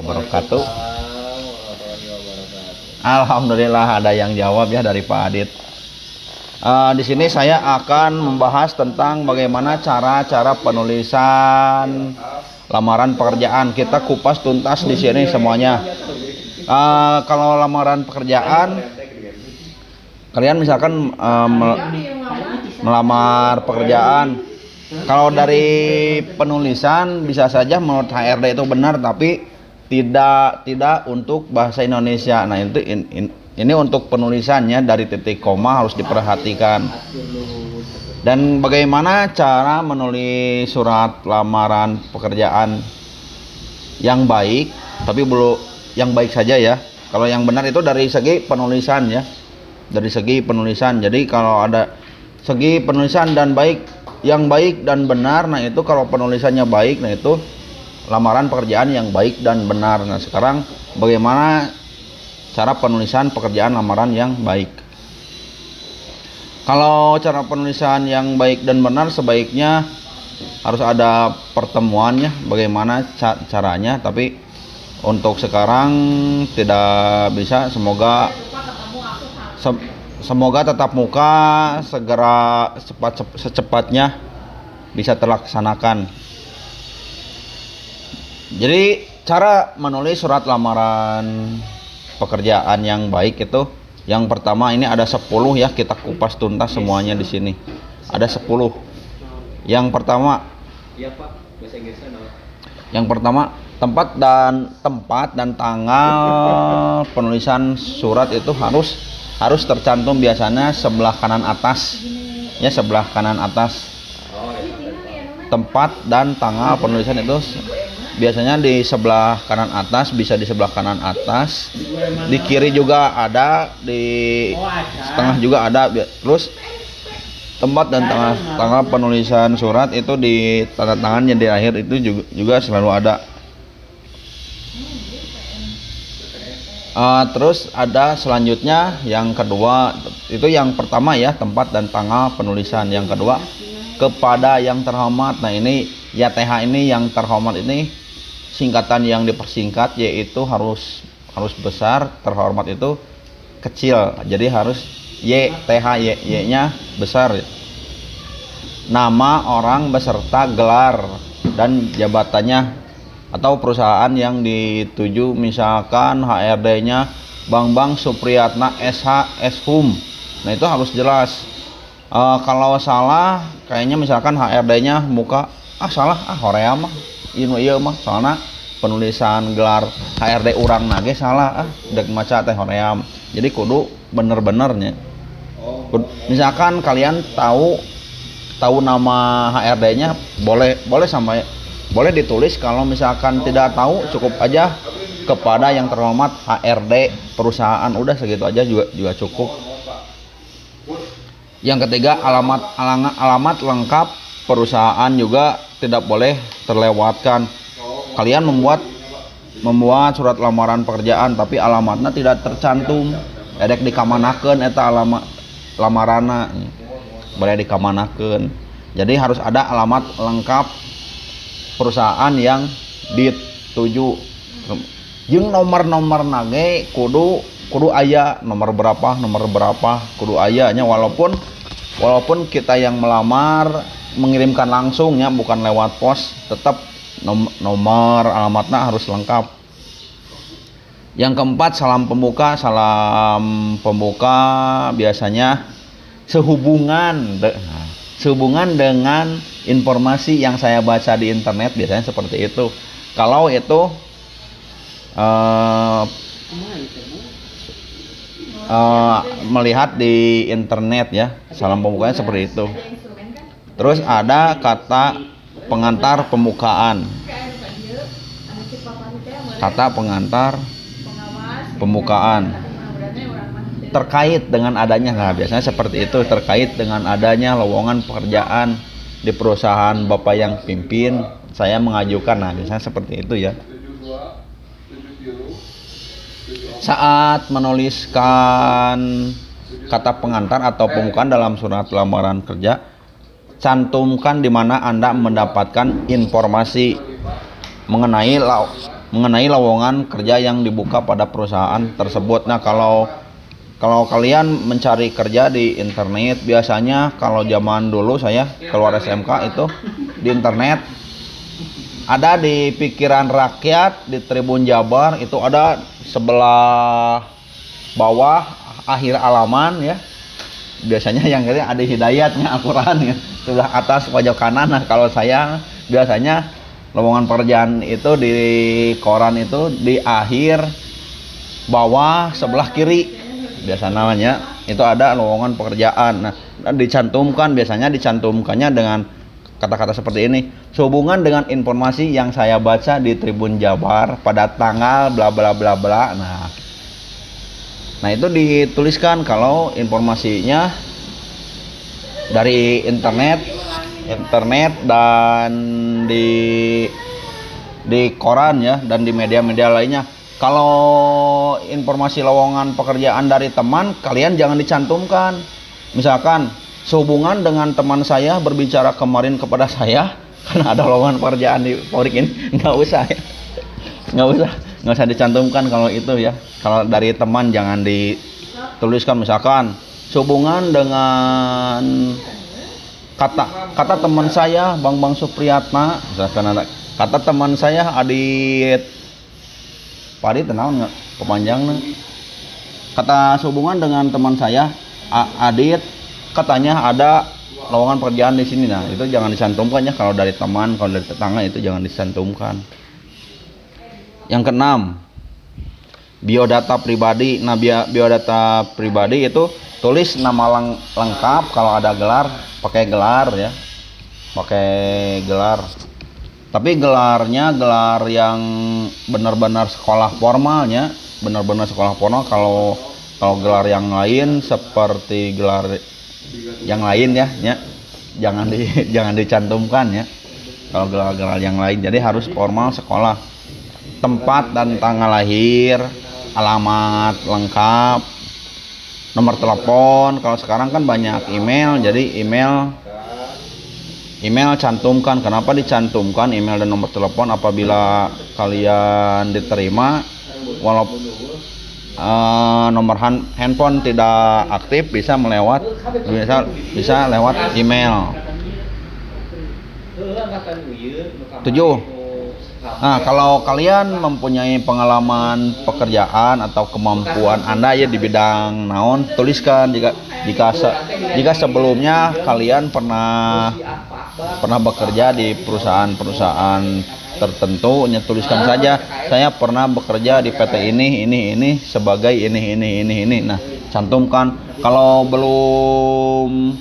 wabarakatuh. Alhamdulillah ada yang jawab ya dari Pak Adit. Di sini saya akan membahas tentang bagaimana cara penulisan lamaran pekerjaan. Kita kupas tuntas di sini semuanya. Kalau lamaran pekerjaan, kalian misalkan melamar pekerjaan, kalau dari penulisan bisa saja menurut HRD itu benar, tapi tidak untuk bahasa Indonesia. Nah itu ini untuk penulisannya dari titik koma harus diperhatikan. Dan bagaimana cara menulis surat lamaran pekerjaan yang baik, tapi belum yang baik saja ya. Kalau yang benar itu dari segi penulisan ya, dari segi penulisan. Jadi kalau ada segi penulisan dan baik, yang baik dan benar, nah itu kalau penulisannya baik, nah itu lamaran pekerjaan yang baik dan benar. Nah sekarang bagaimana cara penulisan pekerjaan lamaran yang baik? Kalau cara penulisan yang baik dan benar, sebaiknya harus ada pertemuannya, bagaimana caranya. Tapi untuk sekarang tidak bisa. Semoga tatap muka segera secepatnya bisa terlaksanakan. Jadi cara menulis surat lamaran pekerjaan yang baik itu, yang pertama ini ada 10 ya, kita kupas tuntas semuanya di sini. Ada 10. Yang pertama, yang pertama tempat dan tanggal penulisan surat itu harus tercantum biasanya sebelah kanan atas ya, sebelah kanan atas. Tempat dan tanggal penulisan itu biasanya di sebelah kanan atas, bisa di sebelah kanan atas, di kiri juga ada, di tengah juga ada. Terus tempat dan tanggal penulisan surat itu di tanda tangannya di akhir itu juga selalu ada. Terus ada selanjutnya yang kedua, itu yang pertama ya, tempat dan tanggal penulisan. Yang kedua, kepada yang terhormat. Nah ini ya, TH ini yang terhormat ini singkatan yang dipersingkat, yaitu harus besar, terhormat itu kecil, jadi harus YTH, Y nya besar. Nama orang beserta gelar dan jabatannya atau perusahaan yang dituju, misalkan HRD nya Bambang Supriyatna SH Shum. Nah itu harus jelas. Kalau salah, kayaknya misalkan HRD nya muka salah, horea mah iya mah, soalnya penulisan gelar HRD urang nage salah, dek maca teh hoream. Jadi kudu bener-benernya. Misalkan kalian tahu nama HRD-nya, boleh ditulis. Kalau misalkan tidak tahu, cukup aja kepada yang terhormat HRD perusahaan, udah segitu aja juga cukup. Yang ketiga, alamat lengkap perusahaan juga tidak boleh terlewatkan. Kalian membuat surat lamaran pekerjaan tapi alamatnya tidak tercantum, edek dikamanakeun eta alamat lamarana, boleh dikamanakeun. Jadi harus ada alamat lengkap perusahaan yang dituju, jeung nomor nage kudu aya, nomor berapa kudu aya nya, walaupun kita yang melamar mengirimkan langsung ya, bukan lewat pos, tetap nomor alamatnya harus lengkap. Yang keempat, salam pembuka biasanya sehubungan dengan informasi yang saya baca di internet, biasanya seperti itu. Kalau itu melihat di internet ya, salam pembukanya seperti itu. Terus ada kata pengantar pembukaan, terkait dengan adanya, nah biasanya seperti itu, terkait dengan adanya lowongan pekerjaan di perusahaan Bapak yang pimpin, saya mengajukan. Nah biasanya seperti itu ya. Saat menuliskan kata pengantar atau pembukaan dalam surat lamaran kerja, cantumkan di mana Anda mendapatkan informasi mengenai mengenai lowongan kerja yang dibuka pada perusahaan tersebut. Nah, kalau kalian mencari kerja di internet, biasanya kalau zaman dulu saya keluar SMK itu di internet ada di Pikiran Rakyat, di Tribun Jabar itu ada sebelah bawah akhir halaman ya. Biasanya yang kiri ada hidayatnya Al-Qur'an ya. Sebelah atas pojok kanan. Nah, kalau saya biasanya lowongan pekerjaan itu di koran itu di akhir bawah sebelah kiri. Biasa namanya itu ada lowongan pekerjaan. Nah, biasanya dicantumkannya dengan kata-kata seperti ini: sehubungan dengan informasi yang saya baca di Tribun Jabar pada tanggal bla bla bla bla. Nah itu dituliskan kalau informasinya dari internet dan di koran ya, dan di media-media lainnya. Kalau informasi lowongan pekerjaan dari teman, kalian jangan dicantumkan. Misalkan sehubungan dengan teman saya berbicara kemarin kepada saya karena ada lowongan pekerjaan di pabrik ini, nggak usah ya. nggak usah dicantumkan kalau itu ya. Kalau dari teman jangan dituliskan. Misalkan sehubungan dengan kata teman saya Bang Supriyatna, misalkan ada kata teman saya Adit Padi, tenawan nggak kepanjangnya, kata sehubungan dengan teman saya Adit, katanya ada lowongan pekerjaan di sini. Nah itu jangan dicantumkan ya. Kalau dari teman, kalau dari tetangga itu jangan dicantumkan. Yang keenam, biodata pribadi. Nah biodata pribadi itu tulis nama lengkap, kalau ada gelar pakai gelar ya, pakai gelar. Tapi gelarnya gelar yang benar-benar sekolah formalnya, benar-benar sekolah formal. Kalau gelar yang lain seperti gelar yang lain ya jangan dicantumkan ya. Kalau gelar-gelar yang lain, jadi harus formal sekolah. Tempat dan tanggal lahir, alamat lengkap, nomor telepon. Kalau sekarang kan banyak email, jadi email cantumkan. Kenapa dicantumkan email dan nomor telepon? Apabila kalian diterima, walaupun nomor handphone tidak aktif, bisa lewat email. 7. Nah, kalau kalian mempunyai pengalaman pekerjaan atau kemampuan Anda ya di bidang naon, tuliskan. Jika sebelumnya kalian pernah bekerja di perusahaan tertentu, tuliskan saja, saya pernah bekerja di PT ini sebagai ini. Nah, cantumkan. Kalau belum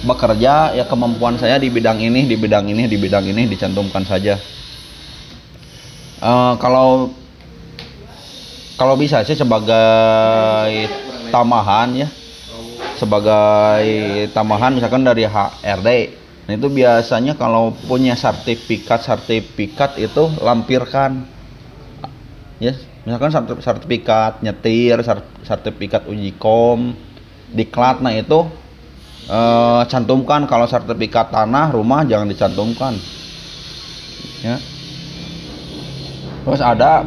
bekerja ya, kemampuan saya di bidang ini dicantumkan saja. Kalau bisa sih sebagai tambahan misalkan dari HRD. Nah itu biasanya kalau punya sertifikat itu lampirkan ya. Misalkan sertifikat nyetir, sertifikat uji kom, diklat. Nah itu cantumkan. Kalau sertifikat tanah, rumah jangan dicantumkan ya. Terus ada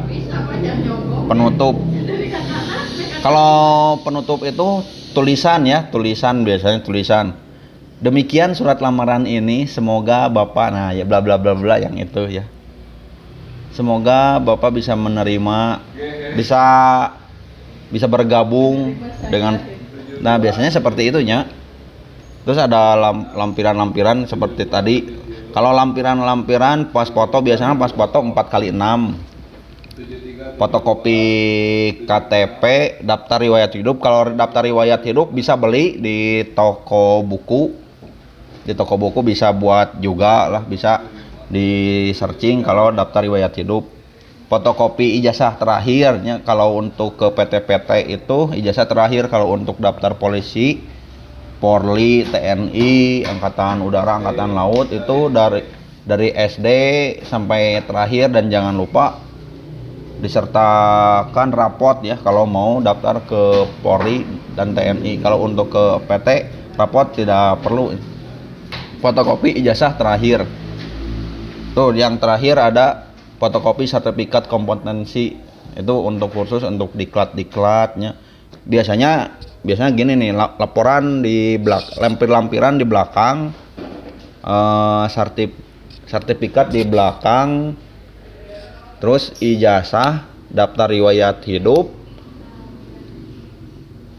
penutup. Kalau penutup itu tulisan. Biasanya tulisan. Demikian surat lamaran ini, semoga Bapak, nah ya bla bla bla bla yang itu ya. Semoga Bapak bisa menerima, bisa bergabung dengan, nah biasanya seperti itu ya. Terus ada lampiran seperti tadi. Kalau lampiran pas foto, biasanya pas foto 4x6. Fotokopi KTP, daftar riwayat hidup. Kalau daftar riwayat hidup bisa beli di toko buku. Di toko buku bisa buat juga lah, bisa di searching kalau daftar riwayat hidup. Fotokopi ijazah terakhirnya kalau untuk ke PT-PT itu ijazah terakhir. Kalau untuk daftar polisi, Polri, TNI, Angkatan Udara, Angkatan Laut itu dari SD sampai terakhir. Dan jangan lupa disertakan rapot ya kalau mau daftar ke Polri dan TNI. Kalau untuk ke PT, rapot tidak perlu. Fotokopi ijazah terakhir. Tuh yang terakhir ada fotokopi sertifikat kompetensi itu untuk kursus untuk diklat-diklatnya. Biasanya gini nih, laporan di lampiran di belakang, sertifikat di belakang, terus ijazah, daftar riwayat hidup,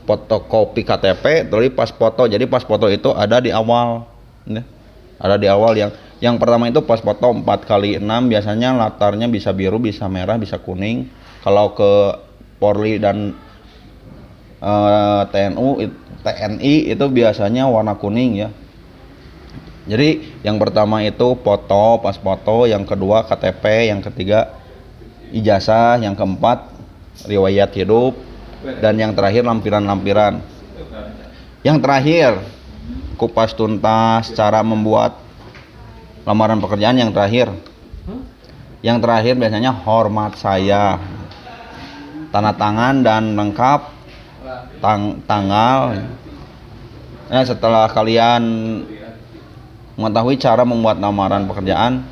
fotokopi KTP, terus pas foto. Jadi pas foto itu ada di awal, ya. Ada di awal yang pertama itu pas foto 4x6, biasanya latarnya bisa biru, bisa merah, bisa kuning. Kalau ke Polri dan TNI itu biasanya warna kuning ya. Jadi yang pertama itu foto, pas foto, yang kedua KTP, yang ketiga ijazah, yang keempat riwayat hidup, dan yang terakhir lampiran-lampiran. Yang terakhir kupas tuntas cara membuat lamaran pekerjaan. Yang terakhir biasanya hormat saya, tanda tangan dan lengkap, tanggal. Nah, setelah kalian mengetahui cara membuat lamaran pekerjaan,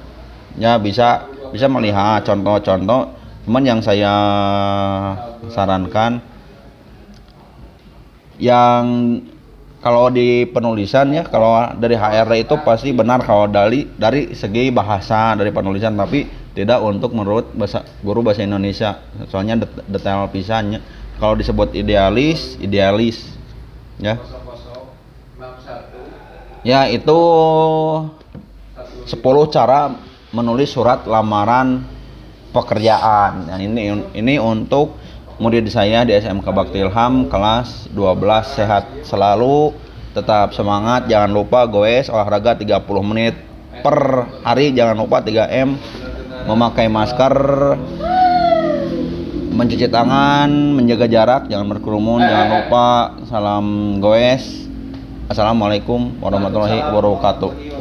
ya bisa melihat contoh-contoh. Cuman yang saya sarankan, yang kalau di penulisan ya, kalau dari HRD itu pasti benar kalau dari segi bahasa, dari penulisan, tapi tidak untuk menurut guru bahasa Indonesia, soalnya detail pisannya. Kalau disebut idealis ya. Ya, itu 10 cara menulis surat lamaran pekerjaan. Nah, ini untuk murid saya di SMK Bakti Ilham kelas 12. Sehat selalu, tetap semangat, jangan lupa goes, olahraga 30 menit per hari, jangan lupa 3M, memakai masker, mencuci tangan, menjaga jarak, jangan berkerumun, jangan lupa. Salam goes. Assalamualaikum warahmatullahi wabarakatuh.